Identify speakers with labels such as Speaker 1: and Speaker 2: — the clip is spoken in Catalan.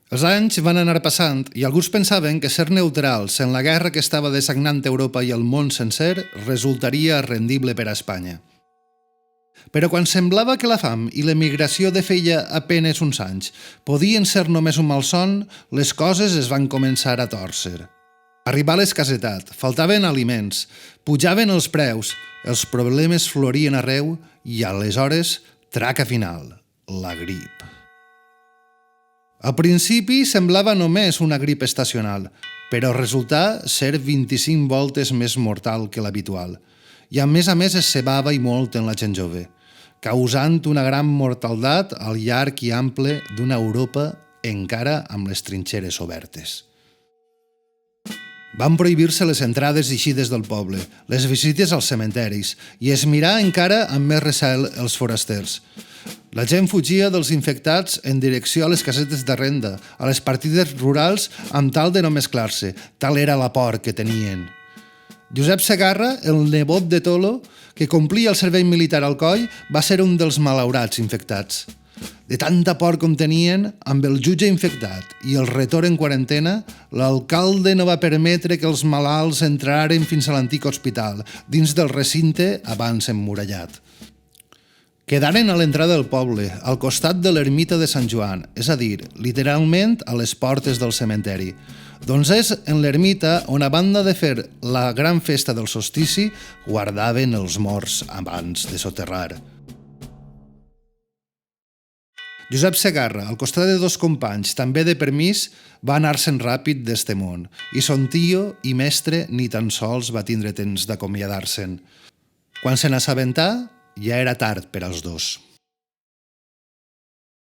Speaker 1: Els anys van anar passant i alguns pensaven que ser neutrals en la guerra que estava dessagnant Europa i el món sencer resultaria rendible per a Espanya. Però quan semblava que la fam i l'emigració de feia apenes uns anys podien ser només un malson, les coses es van començar a tòrcer. Arribà l'escassetat, faltaven aliments, pujaven els preus, els problemes florien arreu i aleshores, traca final, la grip. Al principi semblava només una grip estacional, però resultà ser 25 voltes més mortal que l'habitual i a més es cebava i molt en la gent jove, causant una gran mortaldat al llarg i ample d'una Europa encara amb les trinxeres obertes. Van prohibir-se les entrades i eixides del poble, les visites als cementeris i es mirà encara amb més recel els forasters. La gent fugia dels infectats en direcció a les casetes de renda, a les partides rurals amb tal de no mesclar-se, tal era la por que tenien. Josep Segarra, el nebot de Tolo, que complia el servei militar al coll, va ser un dels malaurats infectats. De tanta por com tenien, amb el jutge infectat i el retor en quarantena, l'alcalde no va permetre que els malalts entraren fins a l'antic hospital, dins del recinte abans emmurallat. Quedaren a l'entrada del poble, al costat de l'ermita de Sant Joan, és a dir, literalment a les portes del cementeri. Doncs és en l'ermita on, a banda de fer la gran festa del solstici, guardaven els morts abans de soterrar. Josep Segarra, al costat de dos companys, també de permís, va anar-se'n ràpid d'este món, i son tio i mestre ni tan sols va tindre temps d'acomiadar-se'n. Quan se n'assabentà, ja era tard per als dos.